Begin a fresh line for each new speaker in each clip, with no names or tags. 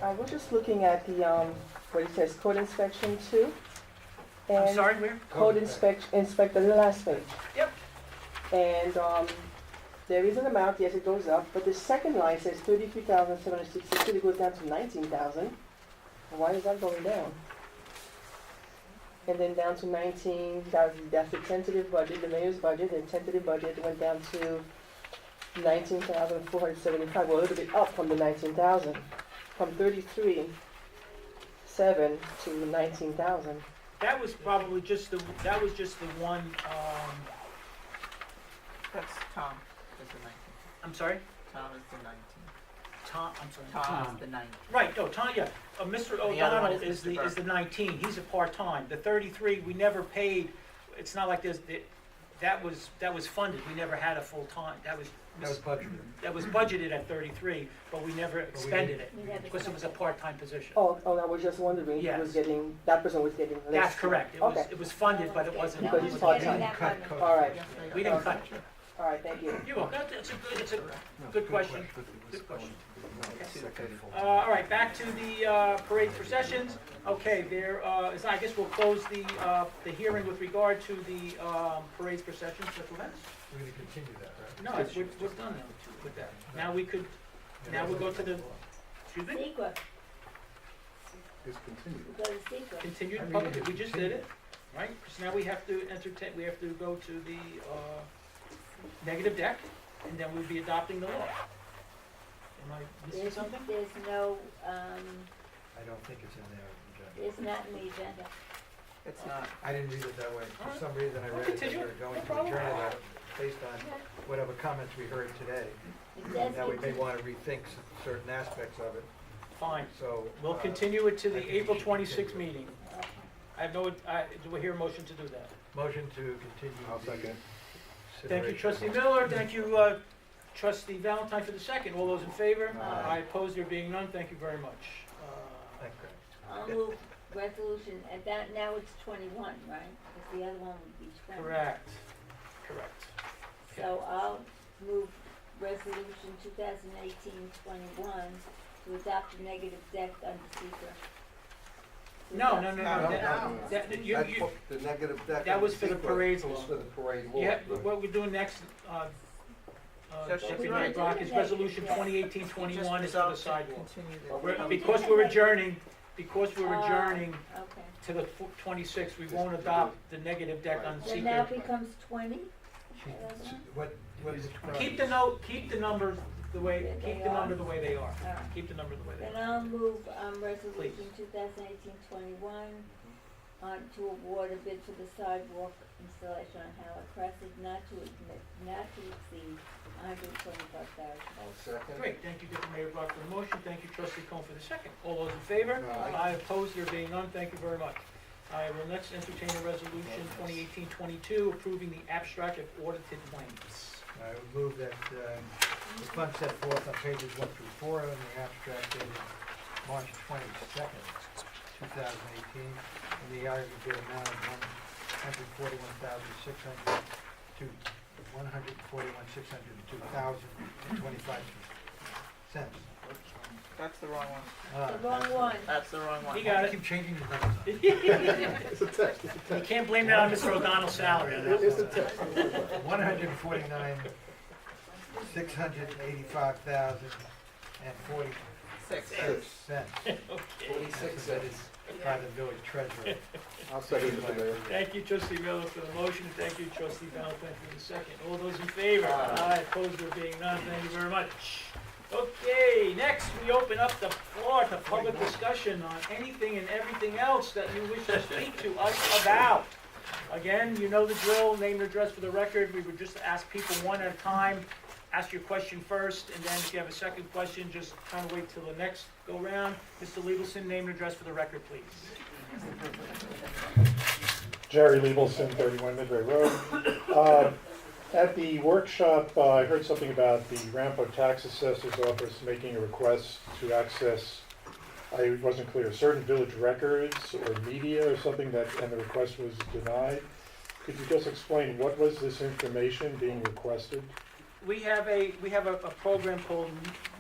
I was just looking at the, what it says, code inspection 2.
I'm
and
sorry, where?
Code inspector, the last page.
Yep.
And there is an amount, yes, it goes up, but the second line says 33,766, it goes down to 19,000. Why is that going down? And then down to 19, that's the tentative budget, the mayor's budget, and tentative budget went down to 19,475, well, a little bit up from the 19,000, from 33,700 to 19,000.
That was probably just the one,
That's Tom, is the 19.
I'm sorry?
Tom is the 19.
Tom, I'm sorry.
Tom is the 19.
Right, no, Tom, yeah, Mr.
And the other one
O'Donnell
is
is
Mr.
the 19, he's a part-time. The 33, we never paid, it's not like that was funded, we never had a full-time, that was budgeted at 33, but we never expended it, because it was a part-time position.
Oh, I was just wondering, if he was
Yes.
getting, that person was getting less.
That's correct,
Okay.
it was funded, but it wasn't.
Because he's part-time. All right,
We didn't cut.
all right, thank you.
You're welcome, it's a good question, good question. All right, back to the parade processions. Okay, I guess we'll close the hearing with regard to the parades, processions, special events.
We're gonna continue that, right?
No, we're done now with that. Now we'll go to the, excuse me,
Secret,
It's continued.
we go to secret.
continued public, we just did it, right? So now we have to go to the negative deck, and then we'll be adopting the law. Am I missing something?
There's no,
I don't think it's in there, Jen.
it's not in the agenda.
It's not.
I didn't read it that way.
All right.
For some reason, I
We'll
read it that we
continue.
were going
No
to
problem.
adjourn it based on whatever comments we heard today.
It says
Now, we may
continue.
want to rethink certain aspects of it,
Fine.
so.
We'll continue it to
I
the
think we
April
should
26th
continue it.
meeting. Do we hear a motion to do that?
Motion to continue.
I'll second.
Thank you,
consideration.
trustee Miller, thank you, trustee Valentine for the second. All those in favor?
Aye.
I oppose, there being none, thank you very much.
Thank you.
I'll move resolution, and that, now it's 21, right? Because the other one would be 20.
Correct.
So I'll move resolution 2018-21 to adopt a negative deck under secret.
No.
No.
The negative deck.
That
on
was for the
secret
parades
is
law.
for the parade law.
Yeah, what we're doing next, Deputy Mayor Brock, is resolution 2018-21 is for the sidewalk. Because we're adjourning
Okay.
to the 26th, we won't adopt the negative deck on
Then now
secret.
becomes 20?
What is it?
Keep the numbers the way, keep the number the way they are.
All right.
Keep the number the way they
Then
are.
I'll move resolution 2018-21 to award a bid for the sidewalk installation on Howard Crescent not to exceed $125,000.
I'll second.
Great, thank you, Deputy Mayor Brock, for the motion, thank you, trustee Cohen, for the second. All those in favor?
Aye.
I oppose, there being none, thank you very much. I will next entertain a resolution 2018-22 approving the abstract of audited claims.
I would move that the funds set forth on pages 1 through 4 in the abstract dated March 22nd, 2018, in the aggregate amount of $141,600 to $141,602.25.
That's the wrong one.
The wrong one.
That's the wrong one.
He got it.
Keep changing the numbers.
It's a text, it's a
You
text.
can't blame that on Mr. O'Donnell's salary on that
It's a
one.
text.
149,685,046
6.
cents.
Okay.
46 cents.
By the village treasurer.
I'll second it, Mr. Mayor.
Thank you, trustee Miller, for the motion, thank you, trustee Valentine, for the second. All those in favor? Aye. Opposed, there being none, thank you very much. Okay, next, we open up the floor to public discussion on anything and everything else that you wish to speak to us about. Again, you know the drill, name and address for the record. We would just ask people one at a time. Ask your question first, and then if you have a second question, just kind of wait till the next go round. Mr. Liegelson, name and address for the record, please.
Jerry Liebelson, 31 Midway Road. At the workshop, I heard something about the Rampo Tax Assessor's Office making a request to access, I wasn't clear, certain village records or media or something and the request was denied. Could you just explain what was this information being requested?
we have a program called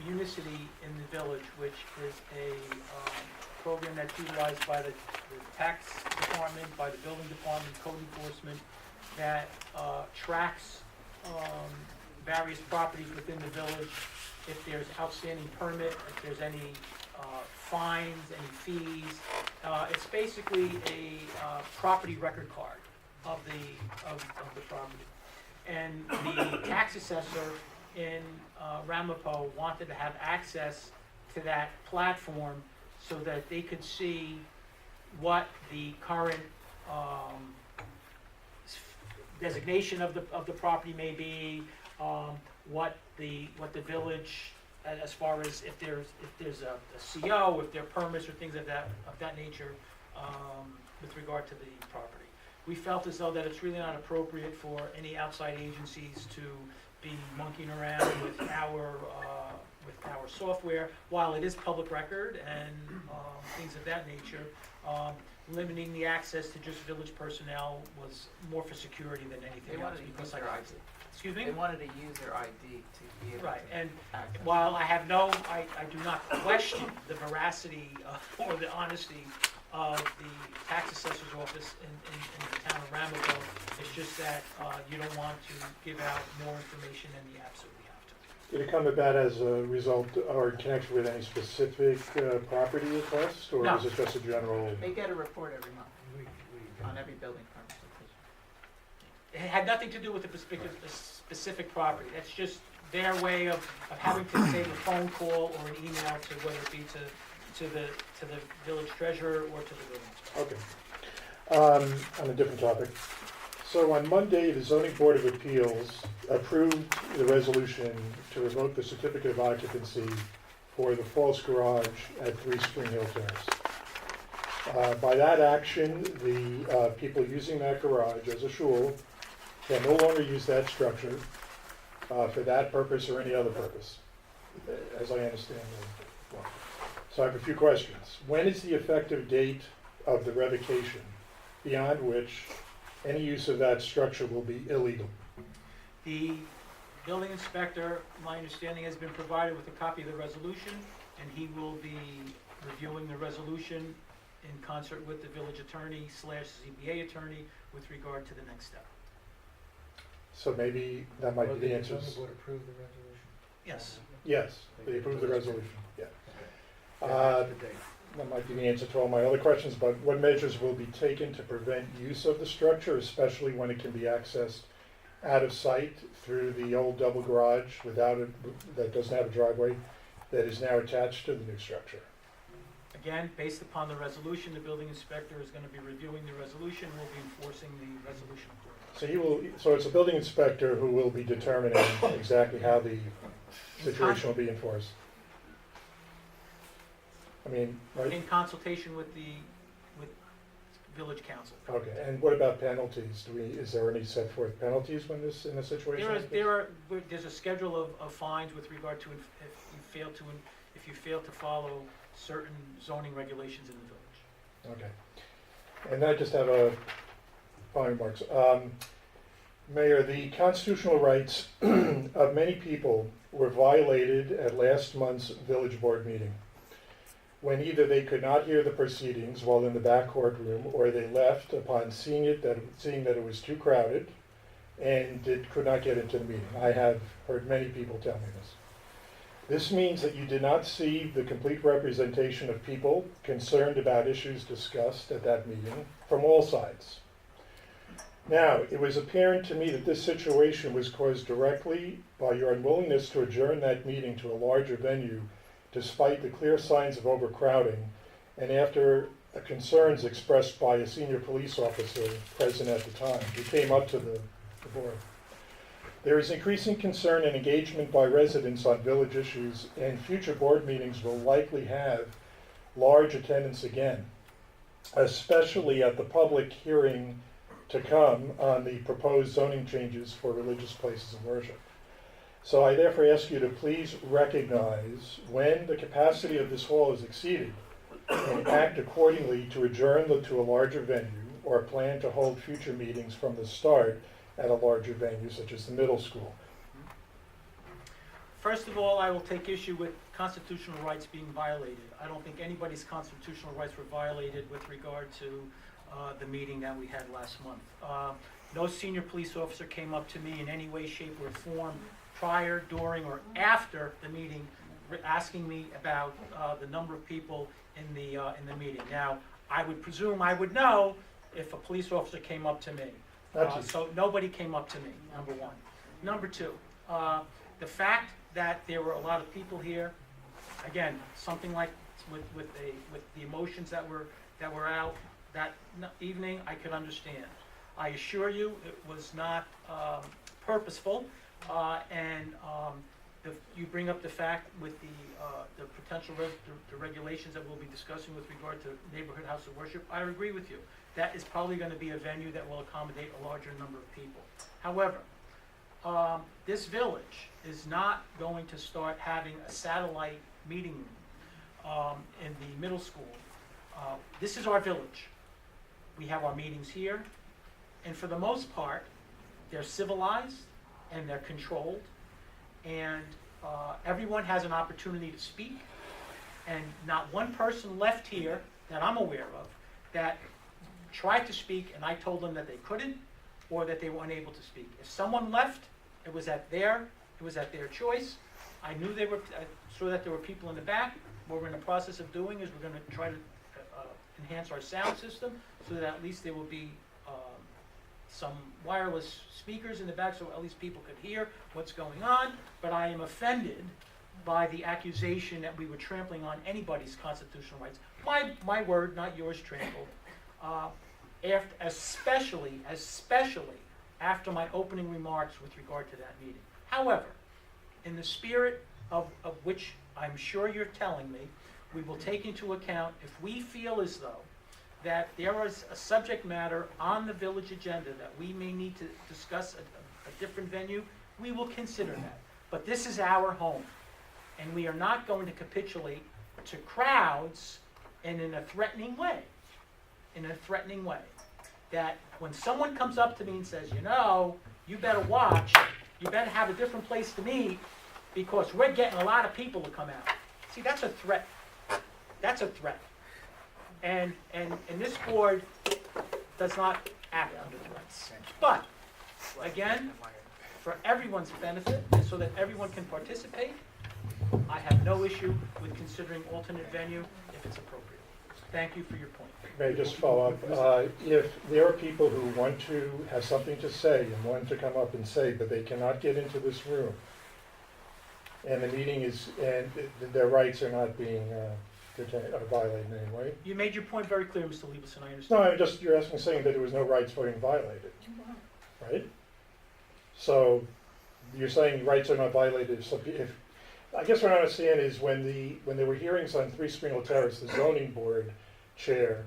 Unicity in the village, which is a program that's utilized by the tax department, by the building department, code enforcement, that tracks various properties within the village. If there's outstanding permit, if there's any fines, any fees. It's basically a property record card of the property. And the tax assessor in Ramapo wanted to have access to that platform so that they could see what the current designation of the property may be, what the village, as far as if there's a CO, if there are permits or things of that nature, with regard to the property. We felt as though that it's really not appropriate for any outside agencies to be monkeying around with our software. While it is public record and things of that nature, limiting the access to just village personnel was more for security than
They
anything else.
wanted to use
Because
their ID.
Excuse me?
They wanted to use their ID to be able
Right,
to
and
access.
while I do not question the veracity or the honesty of the tax assessor's office in the town of Ramapo, it's just that you don't want to give out more information than you absolutely have to.
Did it come about as a result or in connection with any specific property request? Or
No.
was it just a general?
They get a report every month
We
on every building permit.
It had nothing to do with a specific property. That's just their way of having to save a phone call or an email to whether it be to the village treasurer or to the building inspector.
Okay. On a different topic. So on Monday, the zoning board of appeals approved the resolution to revoke the certificate of occupancy for the false garage at 3 Spring Hill Terrace. By that action, the people using that garage as a shul can no longer use that structure for that purpose or any other purpose, as I understand the law. So I have a few questions. When is the effective date of the revocation beyond which any use of that structure will be illegal?
The building inspector, my understanding, has been provided with a copy of the resolution, and he will be reviewing the resolution in concert with the village attorney / ZBA attorney with regard to the next step.
So maybe that might be the answer.
zoning board approve the resolution?
Yes.
Yes, they approved the resolution, yeah.
Okay.
Uh,
That's the date.
That might be the answer to all my other questions, but what measures will be taken to prevent use of the structure, especially when it can be accessed out of sight through the old double garage that doesn't have a driveway, that is now attached to the new structure?
Again, based upon the resolution, the building inspector is going to be reviewing the resolution, will be enforcing the resolution accordingly.
So it's a building inspector who will be determining exactly how the situation will be enforced. I mean, right?
In consultation with village council.
Okay, and what about penalties? Is there any set forth penalties in a situation like this?
There's a schedule of fines with regard to if you fail to follow certain zoning regulations in the village.
Okay. And I just have a final remarks. Mayor, the constitutional rights of many people were violated at last month's village board meeting, when either they could not hear the proceedings while in the back courtroom, or they left upon seeing that it was too crowded and could not get into the meeting. I have heard many people tell me this. This means that you did not see the complete representation of people concerned about issues discussed at that meeting from all sides. Now, it was apparent to me that this situation was caused directly by your unwillingness to adjourn that meeting to a larger venue, despite the clear signs of overcrowding, and after concerns expressed by a senior police officer present at the time, who came up to the board. There is increasing concern and engagement by residents on village issues, and future board meetings will likely have large attendance again, especially at the public hearing to come on the proposed zoning changes for religious places of worship. So I therefore ask you to please recognize when the capacity of this hall is exceeded and act accordingly to adjourn to a larger venue, or plan to hold future meetings from the start at a larger venue, such as the middle school.
First of all, I will take issue with constitutional rights being violated. I don't think anybody's constitutional rights were violated with regard to the meeting that we had last month. No senior police officer came up to me in any way, shape, or form prior, during, or after the meeting asking me about the number of people in the meeting. Now, I would presume I would know if a police officer came up to me. So nobody came up to me, number one. Number two, the fact that there were a lot of people here, again, something like with the emotions that were out that evening, I could understand. I assure you, it was not purposeful, and you bring up the fact with the potential the regulations that we'll be discussing with regard to neighborhood house of worship. I agree with you. That is probably going to be a venue that will accommodate a larger number of people. However, this village is not going to start having a satellite meeting room in the middle school. This is our village. We have our meetings here, and for the most part, they're civilized and they're controlled, and everyone has an opportunity to speak, and not one person left here that I'm aware of that tried to speak and I told them that they couldn't or that they were unable to speak. If someone left, it was at their choice. I saw that there were people in the back. What we're in the process of doing is we're going to try to enhance our sound system so that at least there will be some wireless speakers in the back so at least people could hear what's going on. But I am offended by the accusation that we were trampling on anybody's constitutional rights. My word, not yours, trampled. Especially after my opening remarks with regard to that meeting. However, in the spirit of which I'm sure you're telling me, we will take into account if we feel as though that there is a subject matter on the village agenda that we may need to discuss a different venue, we will consider that. But this is our home, and we are not going to capitulate to crowds and in a threatening way. That when someone comes up to me and says, you better watch, you better have a different place to meet because we're getting a lot of people to come out. See, that's a threat. That's a threat. And this board does not act under threats. But, again, for everyone's benefit, and so that everyone can participate, I have no issue with considering alternate venue if it's appropriate. Thank you for your point.
May I just follow up? If there are people who want to have something to say and want to come up and say, but they cannot get into this room, and the meeting is, and their rights are not being violated in any way.
You made your point very clear, Mr. Lieberson, I understand.
No, you're saying that there was no rights being violated, right? So you're saying rights are not violated if I guess what I understand is when there were hearings on 3 Springhill Terrace, the zoning board chair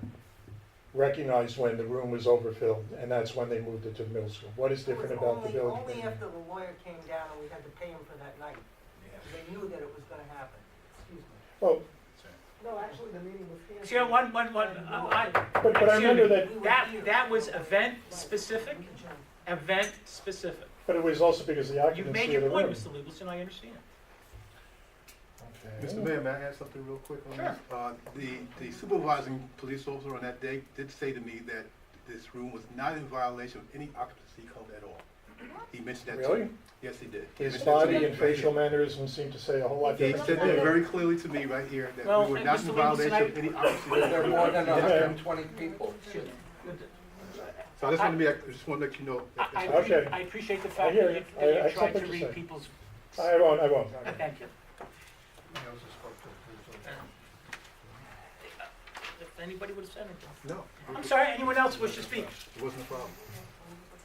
recognized when the room was overfilled, and that's when they moved it to the middle school. What is different about the building?
Only after the lawyer came down and we had to pay him for that night. They knew that it was going to happen. Excuse me.
Well,
No, actually, the meeting was canceled.
See,
but I remember that.
That was event specific.
But it was also because of the
You've
occupancy
made
of the
your point,
room.
Mr. Lieberson, I understand.
Okay.
Mr. Mayor, may I add something real quick on
Sure.
this? The supervising police officer on that day did say to me that this room was not in violation of any occupancy code at all. He mentioned that to me.
Really?
Yes, he did. He
His
mentioned that to
body
me
and
right
facial
here.
mannerisms seem to say a whole lot
He
different.
said that very clearly to me right here, that
Well,
we were not
Mr.
in
Lieberson,
violation of any occupancy code.
There are more than
He did that.
120 people.
So I just want to let you know. that that's what-
Okay.
I appreciate the
I
fact
hear
that
you.
you
I
tried
accept
to
what you're
read
saying.
people's,
I won't.
thank you.
He also spoke to the police
If anybody would have said anything.
No,
I'm sorry, anyone else wish to speak?
it wasn't a problem.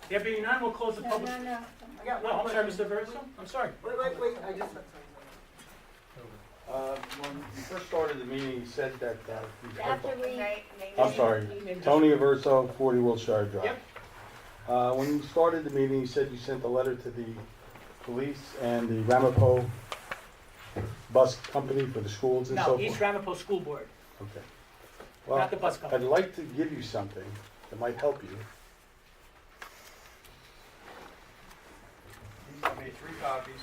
There being none, we'll close the
No,
public.
no, no.
I got
No,
one
I'm sorry,
question.
Mr. Verso, I'm sorry.
Wait, I just.
When you first started the meeting, you said that,
After we.
I'm sorry, Tony Averso, 40 Wilshire Drive.
Yep.
When you started the meeting, you said you sent a letter to the police and the Ramapo bus company for the schools and so
No,
forth?
East Ramapo School Board,
Okay.
not
Well,
the bus
I'd
company.
like to give you something that might help you.
I made 3 copies.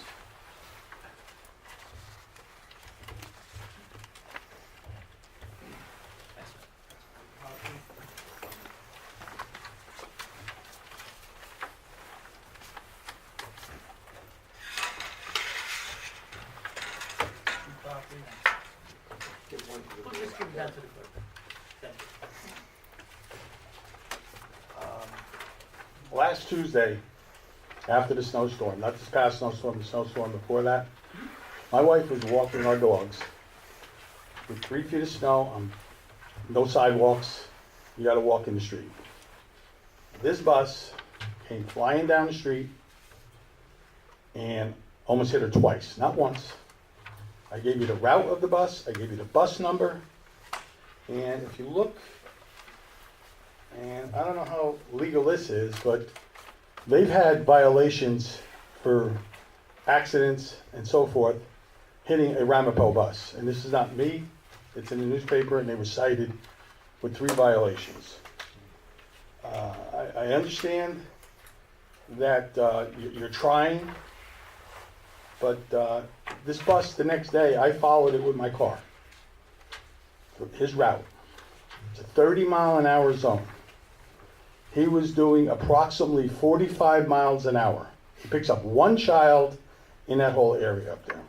We'll just give it down to the clerk. Thank you.
Last Tuesday, after the snowstorm, not this past snowstorm, the snowstorm before that, my wife was walking our dogs with 3 feet of snow, no sidewalks, you gotta walk in the street. This bus came flying down the street and almost hit her twice, not once. I gave you the route of the bus, I gave you the bus number, and if you look, and I don't know how legal this is, but they've had violations for accidents and so forth hitting a Ramapo bus. And this is not me, it's in the newspaper, and they were cited with 3 violations. I understand that you're trying, but this bus, the next day, I followed it with my car. His route. It's a 30-mile-an-hour zone. He was doing approximately 45 miles an hour. He picks up 1 child in that whole area up there.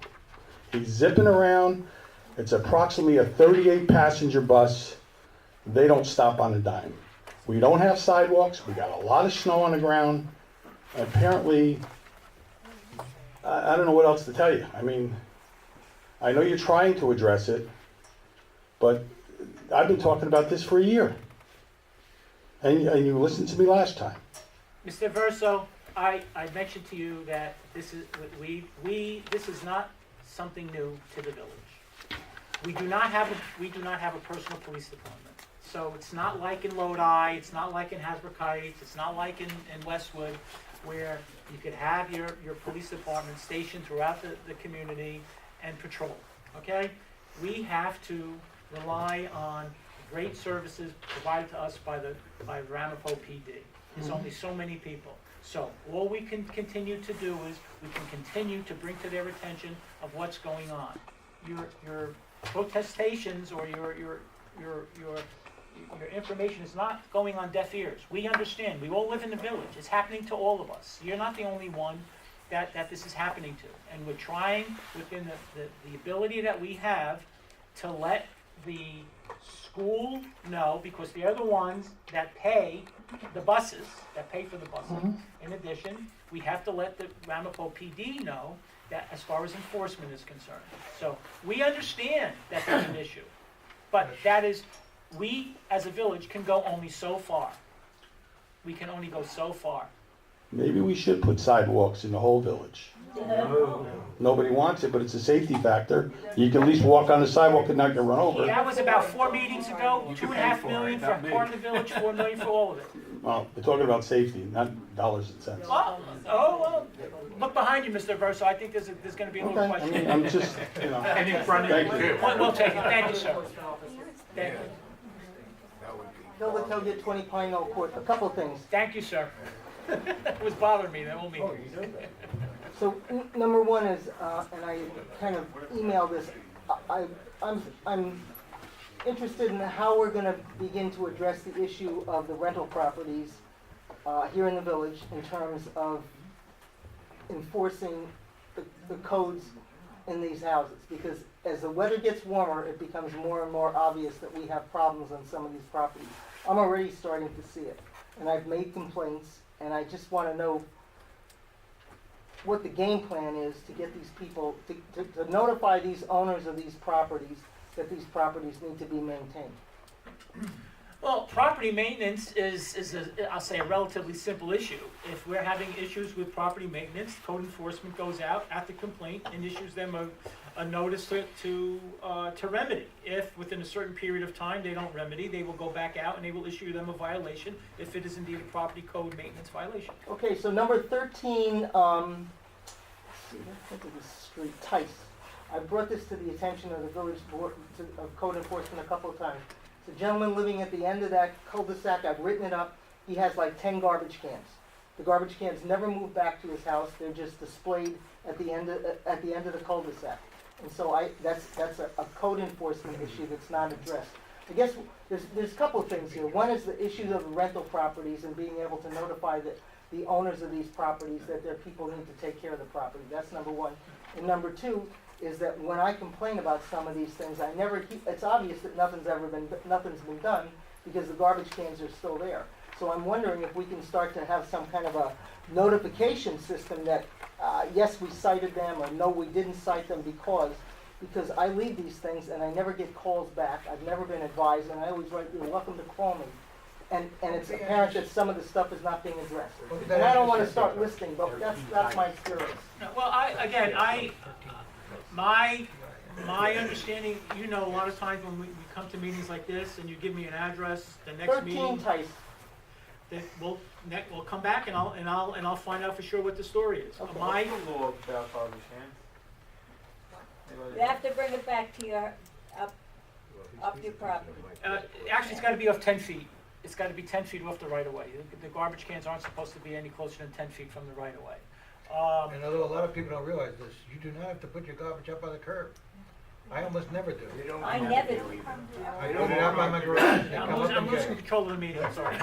He's zipping around. It's approximately a 38-passenger bus. They don't stop on a dime. We don't have sidewalks. We got a lot of snow on the ground. Apparently, I don't know what else to tell you. I mean, I know you're trying to address it, but I've been talking about this for a year. And you listened to me last time.
Mr. Verso, I mentioned to you that this is, this is not something new to the village. We do not have a personal police department. So it's not like in Lodi, it's not like in Hasbrook Heights, it's not like in Westwood, where you could have your police department stationed throughout the community and patrol, okay? We have to rely on great services provided to us by Ramapo PD. There's only so many people. So all we can continue to do is we can continue to bring to their attention of what's going on. Your protestations or your information is not going on deaf ears. We understand. We all live in the village. It's happening to all of us. You're not the only one that this is happening to. And we're trying within the ability that we have to let the school know, because they're the ones that pay the buses, that pay for the buses. In addition, we have to let the Ramapo PD know that as far as enforcement is concerned. So we understand that there's an issue, but that is, we as a village can go only so far. We can only go so far.
Maybe we should put sidewalks in the whole village. Nobody wants it, but it's a safety factor. You can at least walk on the sidewalk and not get run over.
That was about 4 meetings ago, 2.5 million for part of the village, 4 million for all of it.
Well, we're talking about safety, not dollars and cents.
Well, look behind you, Mr. Verso. I think there's going to be a little
Okay, I
question.
mean, I'm just, you know.
And in front of you, too.
We'll take it. Thank you, sir. Thank you.
Village Hill get 20 Pine Knoll Court, a couple things.
Thank you, sir. It was bothering me, that whole meeting.
So, number one is, and I kind of emailed this, I'm interested in how we're gonna begin to address the issue of the rental properties here in the village in terms of enforcing the codes in these houses. Because as the weather gets warmer, it becomes more and more obvious that we have problems on some of these properties. I'm already starting to see it, and I've made complaints, and I just wanna know what the game plan is to get these people, to notify these owners of these properties that these properties need to be maintained.
Well, property maintenance is I'll say, a relatively simple issue. If we're having issues with property maintenance, code enforcement goes out at the complaint and issues them a notice to remedy. If within a certain period of time they don't remedy, they will go back out and they will issue them a violation if it is indeed a property code maintenance violation.
Okay, so number 13, let's see, let's think of this street, Tice. I brought this to the attention of the village board of code enforcement a couple of times. It's a gentleman living at the end of that cul-de-sac. I've written it up. He has like 10 garbage cans. The garbage cans never move back to his house. They're just displayed at the end of the cul-de-sac. And so that's a code enforcement issue that's not addressed. I guess there's a couple of things here. One is the issue of rental properties and being able to notify the owners of these properties that their people need to take care of the property. That's number one. And number two, is that when I complain about some of these things, I never, it's obvious that nothing's been done, because the garbage cans are still there. So I'm wondering if we can start to have some kind of a notification system that, yes, we cited them, or no, we didn't cite them because I leave these things and I never get calls back, I've never been advised, and I always write, you're welcome to call me. And it's apparent that some of the stuff is not being addressed. And I don't wanna start listing, but that's my experience.
No, well, my understanding, you know, a lot of times when we come to meetings like this and you give me an address, the next
13
meeting,
Tice.
then we'll come back and I'll find out for sure what the story is.
Okay.
My,
You have to bring it back to your, up your property.
actually, it's gotta be off 10 feet. It's gotta be 10 feet off the right of way. The garbage cans aren't supposed to be any closer than 10 feet from the right of way.
And although a lot of people don't realize this, you do not have to put your garbage up by the curb. I almost never do.
I never do.
I put it out by my garage and they
I'm
come up
losing,
and
I'm
get
losing
it.
control of the meeting, I'm sorry.